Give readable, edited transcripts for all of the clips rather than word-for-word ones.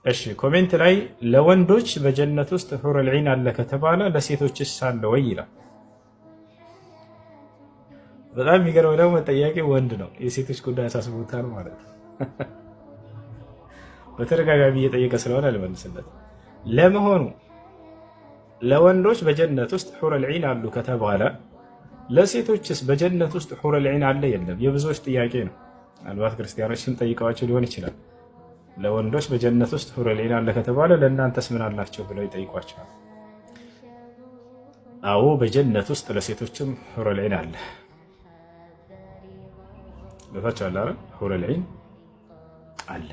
እሺ ኮሜንት ላይ ለወንዶች በጀነት ውስጥ ሑረል ዒን አለ ከተባለ ለሴቶችስ አለ ወይ ይላል። በጣም የሚገርመው ደግሞ ጠያቂ ወንድ ነው። የሴቶች ጉዳይ አሳስቦታል ማለት ነው። በተደጋጋሚ እየጠየቀ ስለሆነ አልመልስለት። ለመሆኑ ለወንዶች በጀነት ውስጥ ሑረል ዒን አሉ ከተባለ ለሴቶችስ በጀነት ውስጥ ሑረል ዒን አለ የለም? የብዙዎች ጥያቄ ነው። ምናልባት ክርስቲያኖችን ጠይቀዋቸው ሊሆን ይችላል። ለወንዶች በጀነት ውስጥ ሑረል ዒን አለ ከተባለ ለእናንተስ ምን አላቸው ብለው ይጠይቋቸዋል። አዎ በጀነት ውስጥ ለሴቶችም ሑረል ዒን አለ። በታቻለ አረ ሑረል ዒን አለ።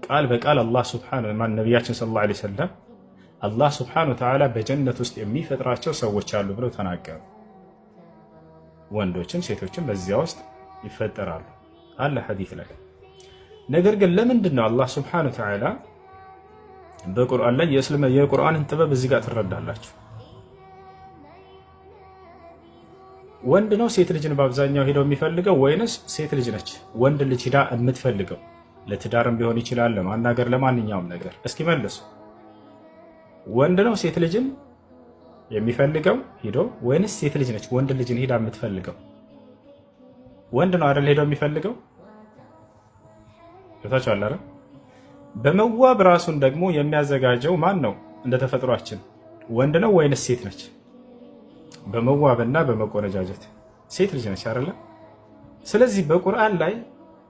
ቃል በቃል አላህ ሱብሓነሁ ነቢያችን ሰለላሁ ዐለይሂ ወሰለም አላህ ሱብሓነሁ ወተዓላ በጀነት ውስጥ የሚፈጥራቸው ሰዎች አሉ ብለው ተናገሩ። ወንዶችም ሴቶችም በዚያ ውስጥ ይፈጠራሉ አለ ሐዲስ ላይ። ነገር ግን ለምንድን ነው አላህ ሱብሓነሁ ወተዓላ በቁርአን ላይ የቁርአንን ጥበብ እዚህ ጋር ትረዳላችሁ። ወንድ ነው ሴት ልጅን በአብዛኛው ሄደው የሚፈልገው ወይንስ ሴት ልጅ ነች ወንድ ልጅ ሄዳ የምትፈልገው? ለትዳርም ሊሆን ይችላል፣ ለማናገር፣ ለማንኛውም ነገር። እስኪ መልሱ። ወንድ ነው ሴት ልጅን የሚፈልገው ሄዶ ወይንስ ሴት ልጅ ነች ወንድ ልጅን ሄዳ የምትፈልገው? ወንድ ነው አይደል ሄዶ የሚፈልገው? ታቻ አላረ በመዋብ ራሱን ደግሞ የሚያዘጋጀው ማን ነው? እንደ ተፈጥሯችን ወንድ ነው ወይንስ ሴት ነች? በመዋብና በመቆነጃጀት ሴት ልጅ ነች አይደለ? ስለዚህ በቁርአን ላይ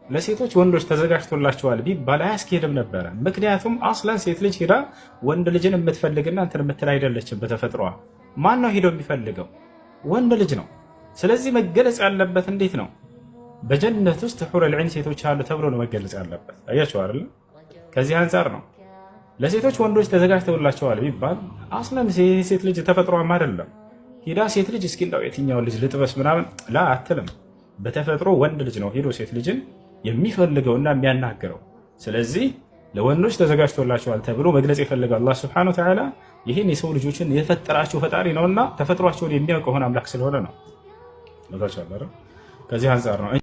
ለሴቶች ወንዶች ተዘጋጅቶላቸዋል ቢባል አያስኬድም ነበረ። ምክንያቱም አስለን ሴት ልጅ ሄዳ ወንድ ልጅን የምትፈልግና እንትን የምትል አይደለችም። በተፈጥሯ ማን ነው ሄዶ የሚፈልገው? ወንድ ልጅ ነው። ስለዚህ መገለጽ ያለበት እንዴት ነው? በጀነት ውስጥ ሑረል ዒን ሴቶች አሉ ተብሎ ነው መገለጽ ያለበት። አያችሁ አይደል? ከዚህ አንፃር ነው ለሴቶች ወንዶች ተዘጋጅተውላቸዋል ቢባል አስለን ሴት ልጅ ተፈጥሯም አይደለም። ሄዳ ሴት ልጅ እስኪ እንዳው የትኛውን ልጅ ልጥበስ ምናምን ላ አትልም። በተፈጥሮ ወንድ ልጅ ነው ሄዶ ሴት ልጅን የሚፈልገውና የሚያናግረው። ስለዚህ ለወንዶች ተዘጋጅቶላቸዋል ተብሎ መግለጽ የፈለገው አላህ ሱብሓነሁ ወተዓላ ይህን የሰው ልጆችን የፈጠራቸው ፈጣሪ ነውና ተፈጥሯቸውን የሚያውቅ የሆነ አምላክ ስለሆነ ነው። ከዚህ አንፃር ነው